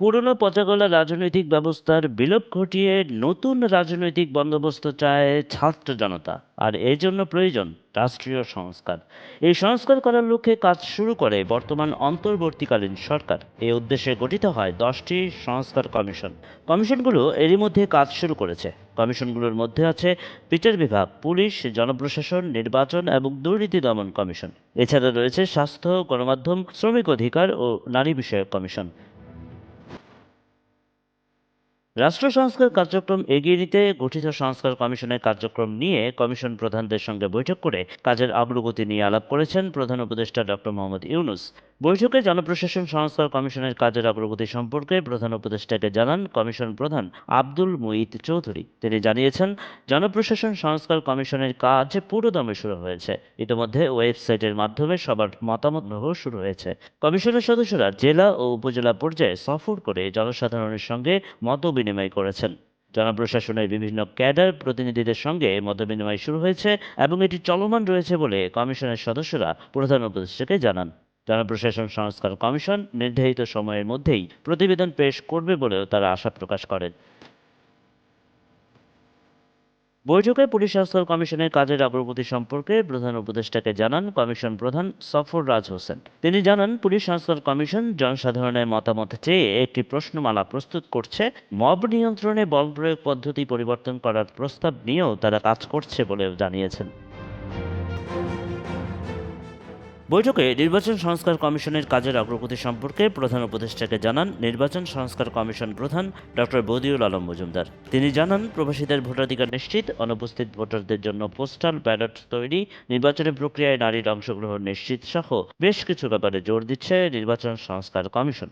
পুরনো পচাগলা রাজনৈতিক ব্যবস্থার বিলোপ ঘটিয়ে নতুন রাজনৈতিক বন্দোবস্ত চায় ছাত্র জনতা। আর এর জন্য প্রয়োজন রাষ্ট্রীয় সংস্কার। এই সংস্কার করার লক্ষ্যে কাজ শুরু করে বর্তমান অন্তর্বর্তীকালীন সরকার। এই উদ্দেশ্যে গঠিত হয় 10টি সংস্কার কমিশন। কমিশনগুলো এরই মধ্যে কাজ শুরু করেছে। কমিশনগুলোর মধ্যে আছে বিচার বিভাগ, পুলিশ, জনপ্রশাসন, নির্বাচন এবং দুর্নীতি দমন কমিশন। এছাড়া রয়েছে স্বাস্থ্য, গণমাধ্যম, শ্রমিক অধিকার ও নারী বিষয়ক কমিশন। রাষ্ট্র সংস্কার কার্যক্রম এগিয়ে নিতে গঠিত সংস্কার কমিশনের কার্যক্রম নিয়ে কমিশন প্রধানদের সঙ্গে বৈঠক করে কাজের অগ্রগতি নিয়ে আলাপ করেছেন প্রধান উপদেষ্টা ডক্টর মোহাম্মদ ইউনুস। বৈঠকে জনপ্রশাসন সংস্কার কমিশনের কাজের অগ্রগতি সম্পর্কে প্রধান উপদেষ্টাকে জানান কমিশন প্রধান আব্দুল মুঈত চৌধুরী। তিনি জানিয়েছেন, জনপ্রশাসন সংস্কার কমিশনের কাজ পুরোদমে শুরু হয়েছে। ইতিমধ্যে ওয়েবসাইটের মাধ্যমে সবার মতামত নেওয়া শুরু হয়েছে। কমিশনের সদস্যরা জেলা ও উপজেলা পর্যায়ে সফর করে জনসাধারণের সঙ্গে মত বিনিময় করেছেন। জনপ্রশাসনের বিভিন্ন ক্যাডার প্রতিনিধিদের সঙ্গে মতবিনিময় শুরু হয়েছে এবং এটি চলমান রয়েছে বলে কমিশনের সদস্যরা প্রধান উপদেষ্টাকে জানান। জনপ্রশাসন সংস্কার কমিশন নির্ধারিত সময়ের মধ্যেই প্রতিবেদন পেশ করবে বলেও তারা আশা প্রকাশ করেন। বৈঠকে পুলিশ সংস্কার কমিশনের কাজের অগ্রগতি সম্পর্কে প্রধান উপদেষ্টাকে জানান কমিশন প্রধান সফররাজ হোসেন। তিনি জানান, পুলিশ সংস্কার কমিশন জনসাধারণের মতামত চেয়ে একটি প্রশ্নমালা প্রস্তুত করছে। মব নিয়ন্ত্রণে বল প্রয়োগ পদ্ধতি পরিবর্তন করার প্রস্তাব নিয়েও তারা কাজ করছে বলেও জানিয়েছেন। বৈঠকে নির্বাচন সংস্কার কমিশনের কাজের অগ্রগতি সম্পর্কে প্রধান উপদেষ্টাকে জানান নির্বাচন সংস্কার কমিশন প্রধান ডক্টর বদিউল আলম মজুমদার। তিনি জানান, প্রবাসীদের ভোটাধিকার নিশ্চিত, অনুপস্থিত ভোটারদের জন্য পোস্টাল ব্যালট তৈরি, নির্বাচনী প্রক্রিয়ায় নারীর অংশগ্রহণ নিশ্চিত সহ বেশ কিছু ব্যাপারে জোর দিচ্ছে নির্বাচন সংস্কার কমিশন।